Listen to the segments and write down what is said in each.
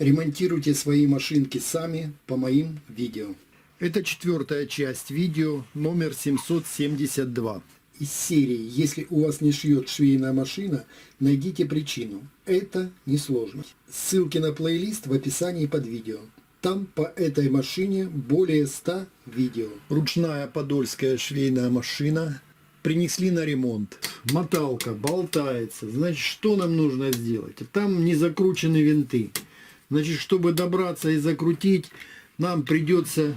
Ремонтируйте свои машинки сами по моим видео. Это четвертая часть видео номер 772. Из серии «Если у вас не шьет швейная машина, найдите причину». Это несложно. Ссылки на плейлист в описании под видео. Там по этой машине более 100 видео. Ручная подольская швейная машина. Принесли на ремонт. Моталка болтается. Значит, что нам нужно сделать? Там не закручены винты. Значит, чтобы добраться и закрутить, нам придется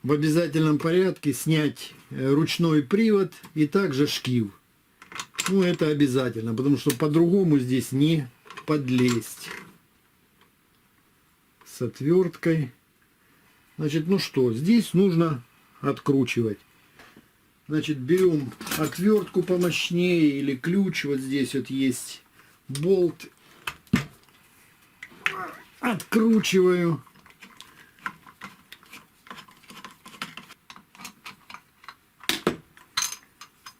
в обязательном порядке снять ручной привод и также шкив. Ну, это обязательно, потому что по-другому здесь не подлезть. С отверткой. Значит, ну что, здесь нужно откручивать. Значит, берем отвертку помощнее или ключ. Вот здесь вот есть болт. Откручиваю.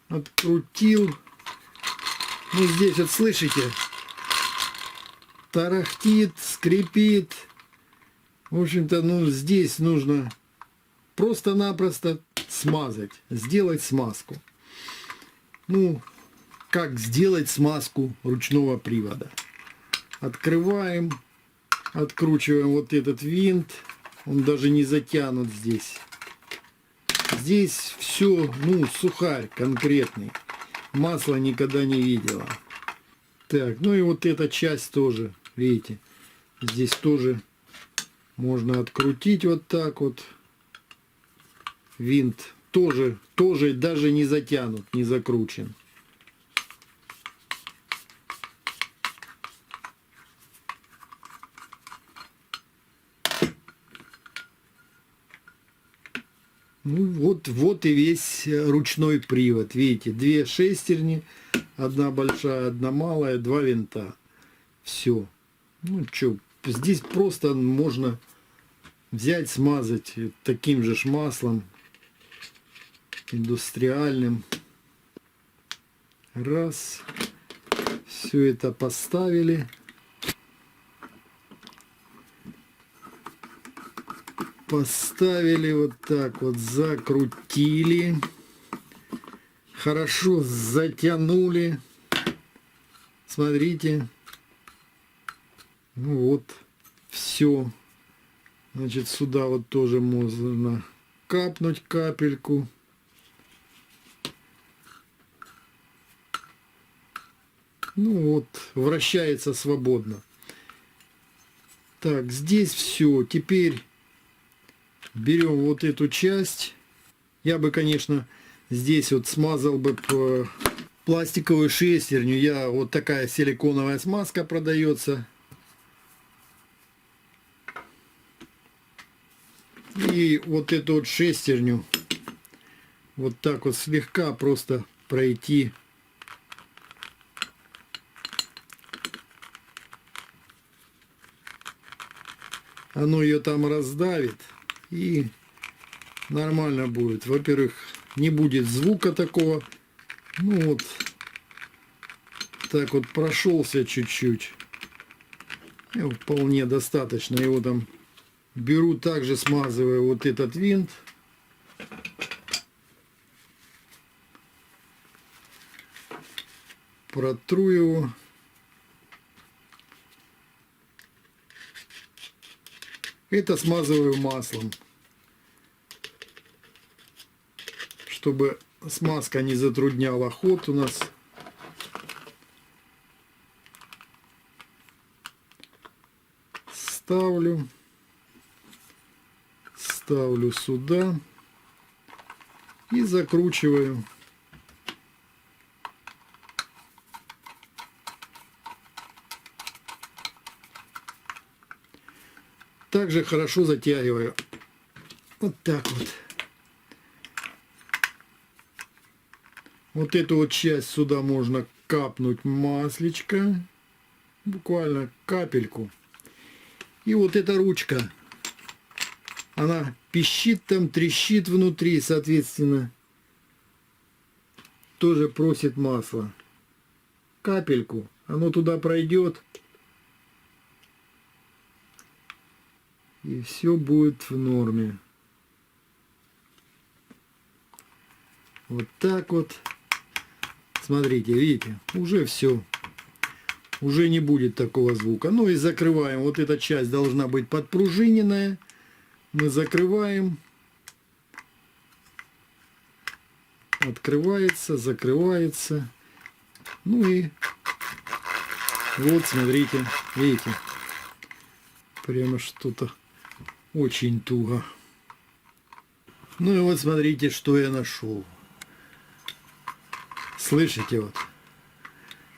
Открутил. Ну, здесь вот слышите, тарахтит, скрипит. В общем-то, ну, здесь нужно просто-напросто смазать, сделать смазку. Ну, как сделать смазку ручного привода? Открываем, откручиваем вот этот винт. Он даже не затянут здесь. Здесь все, ну, сухарь конкретный. Масла никогда не видела. Так, ну и вот эта часть тоже, видите, здесь тоже можно открутить вот так вот. Винт тоже даже не затянут, не закручен. Ну вот и весь ручной привод. Видите, две шестерни, одна большая, одна малая, два винта. Все. Ну что, здесь просто можно взять, смазать таким же маслом индустриальным. Раз. Все это поставили. Поставили вот так вот, закрутили, хорошо затянули. Смотрите, ну вот, все. Значит, сюда вот тоже можно капнуть капельку. Ну вот, вращается свободно. Так, здесь все. Теперь берем вот эту часть. Я бы, конечно, здесь вот смазал бы пластиковую шестерню. Вот такая силиконовая смазка продается. И вот эту вот шестерню вот так вот слегка просто пройти. Оно ее там раздавит. И нормально будет. Во-первых, не будет звука такого. Ну вот. Так вот прошелся чуть-чуть. И вполне достаточно. Его там беру, также смазываю вот этот винт. Протру его. Это смазываю маслом, чтобы смазка не затрудняла ход у нас. Ставлю сюда и закручиваю. Также хорошо затягиваю. Вот так вот. Вот эту вот часть сюда можно капнуть маслечко. Буквально капельку. И вот эта ручка. Она пищит там, трещит внутри, соответственно. Тоже просит масла. Капельку. Оно туда пройдет. И все будет в норме. Вот так вот. Смотрите, видите, уже все. Уже не будет такого звука. Ну и закрываем. Вот эта часть должна быть подпружиненная. Мы закрываем. Открывается, закрывается. Ну и вот, смотрите, видите, прямо что-то очень туго. Ну и вот смотрите, что я нашел. Слышите, вот.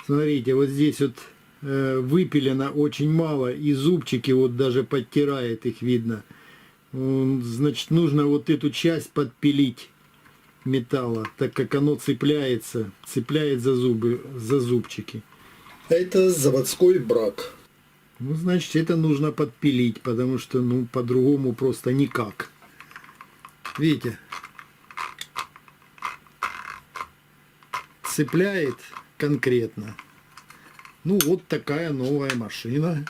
Смотрите, вот здесь вот выпилено очень мало, и зубчики вот даже подтирает, их видно. Значит, нужно вот эту часть подпилить металла, так как оно цепляется за зубы, за зубчики. Это заводской брак. Ну, значит, это нужно подпилить, потому что, ну, по-другому просто никак. Видите? Цепляет конкретно. Ну, вот такая новая машина.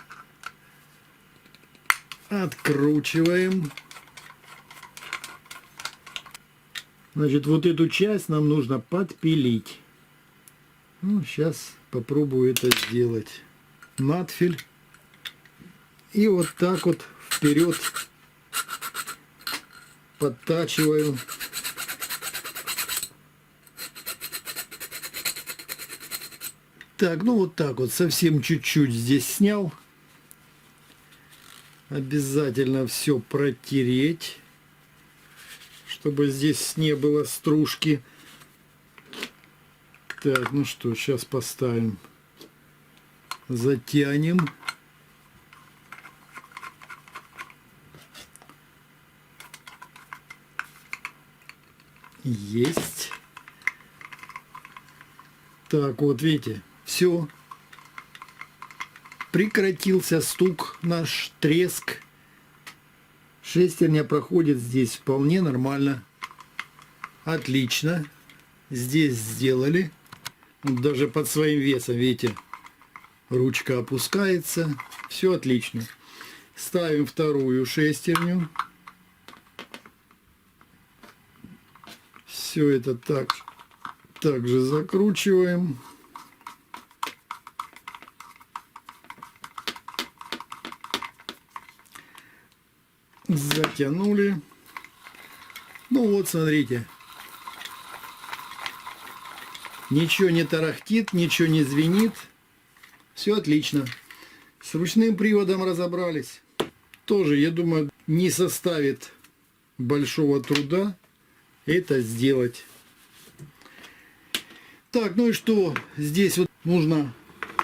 Откручиваем. Значит, вот эту часть нам нужно подпилить. Ну, сейчас попробую это сделать. Надфиль. И вот так вот вперед подтачиваю. Так, ну вот так вот, совсем чуть-чуть здесь снял. Обязательно все протереть, чтобы здесь не было стружки. Так, ну что, сейчас поставим. Затянем. Есть. Так, вот видите, все. Прекратился стук наш, треск. Шестерня проходит здесь вполне нормально. Отлично. Здесь сделали. Вот даже под своим весом, видите, ручка опускается. Все отлично. Ставим вторую шестерню. Все это также закручиваем. Затянули. Ну вот, смотрите. Ничего не тарахтит, ничего не звенит. Все отлично. С ручным приводом разобрались. Тоже, я думаю, не составит большого труда это сделать. Так, ну и что? Здесь вот нужно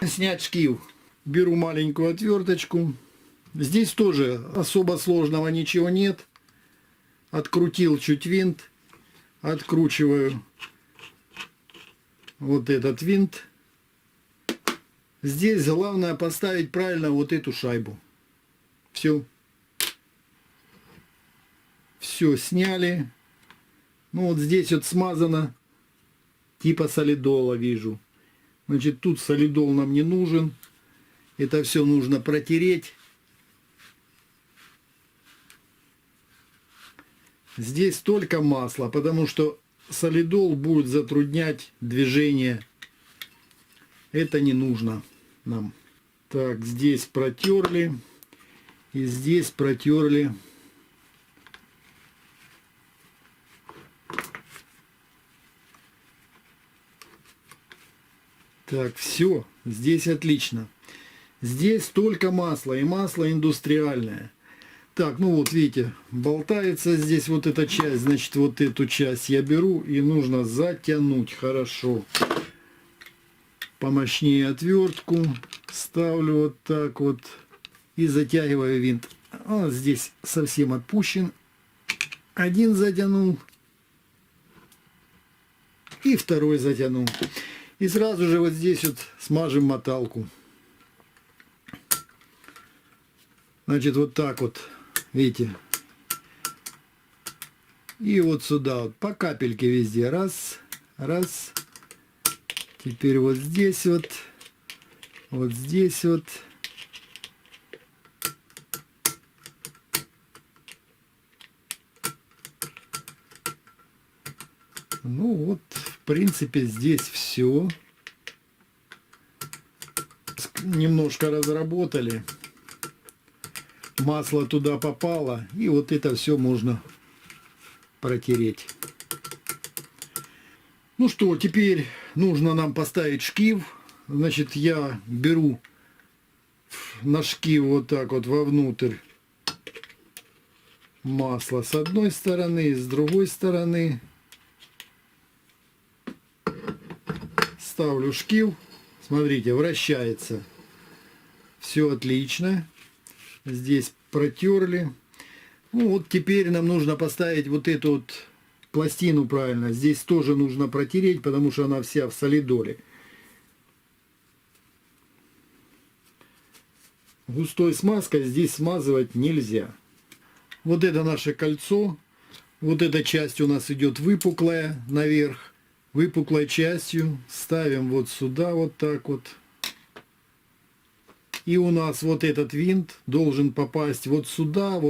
снять шкив. Беру маленькую отверточку. Здесь тоже особо сложного ничего нет. Открутил чуть винт. Откручиваю вот этот винт. Здесь главное поставить правильно вот эту шайбу. Все. Все сняли. Ну вот здесь вот смазано. Типа солидола вижу. Значит, тут солидол нам не нужен. Это все нужно протереть. Здесь только масло, потому что солидол будет затруднять движение. Это не нужно нам. Так, здесь протерли. И здесь протерли. Так, все. Здесь отлично. Здесь только масло. И масло индустриальное. Так, ну вот видите, болтается здесь вот эта часть. Значит, вот эту часть я беру и нужно затянуть хорошо. Помощнее отвертку. Ставлю вот так вот. И затягиваю винт. Вот здесь совсем отпущен. Один затянул. И второй затянул. И сразу же вот здесь вот смажем моталку. Значит, вот так вот. Видите? И вот сюда вот по капельке везде. Раз, раз. Теперь вот здесь вот. Вот здесь вот. Ну вот, в принципе, здесь все. Немножко разработали. Масло туда попало. И вот это все можно протереть. Ну что, теперь нужно нам поставить шкив. Значит, я беру на шкив вот так вот вовнутрь масло с одной стороны, с другой стороны. Ставлю шкив. Смотрите, вращается. Все отлично. Здесь протерли. Ну вот теперь нам нужно поставить вот эту вот пластину правильно. Здесь тоже нужно протереть, потому что она вся в солидоле. Густой смазкой здесь смазывать нельзя. Вот это наше кольцо. Вот эта часть у нас идет выпуклая наверх. Выпуклой частью ставим вот сюда вот так вот. И у нас вот этот винт должен попасть вот сюда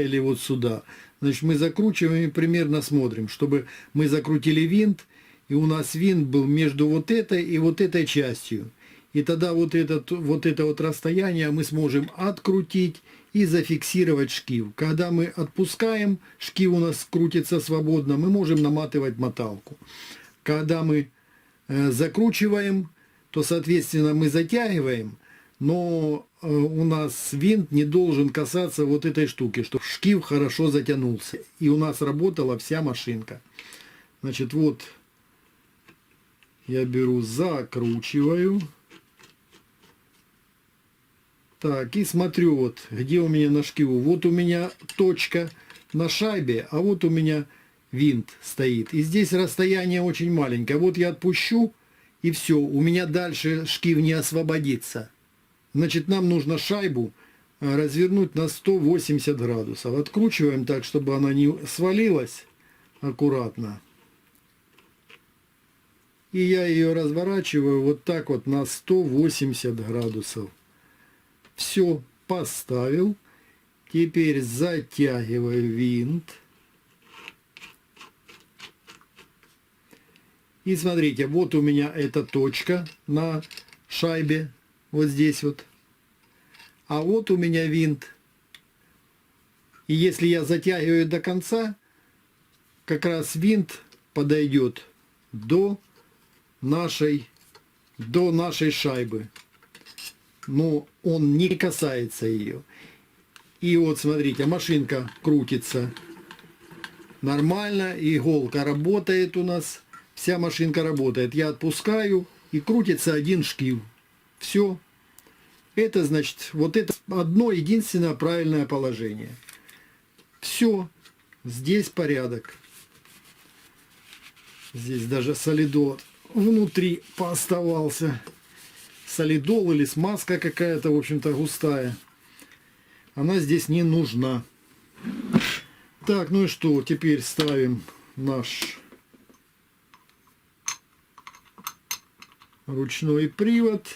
или вот сюда. Значит, мы закручиваем и примерно смотрим, чтобы мы закрутили винт, и у нас винт был между вот этой и вот этой частью. И тогда вот это вот расстояние мы сможем открутить и зафиксировать шкив. Когда мы отпускаем, шкив у нас крутится свободно, мы можем наматывать моталку. Когда мы закручиваем, то, соответственно, мы затягиваем, но у нас винт не должен касаться вот этой штуки, чтобы шкив хорошо затянулся. И у нас работала вся машинка. Значит, вот я беру, закручиваю. Так, и смотрю, вот, где у меня на шкиву. Вот у меня точка на шайбе, а вот у меня винт стоит. И здесь расстояние очень маленькое. Вот я отпущу, и все, у меня дальше шкив не освободится. Значит, нам нужно шайбу развернуть на 180 градусов. Откручиваем так, чтобы она не свалилась аккуратно. И я ее разворачиваю вот так вот на 180 градусов. Все, поставил. Теперь затягиваю винт. И смотрите, вот у меня эта точка на шайбе. Вот здесь вот. А вот у меня винт. И если я затягиваю до конца, как раз винт подойдет до нашей шайбы. Но он не касается ее. И вот смотрите, машинка крутится нормально, иголка работает у нас, вся машинка работает. Я отпускаю, и крутится один шкив. Все. Это значит, вот это одно единственное правильное положение. Все. Здесь порядок. Здесь даже солидол внутри пооставался. Солидол или смазка какая-то, в общем-то, густая. Она здесь не нужна. Так, ну и что? Теперь ставим наш ручной привод.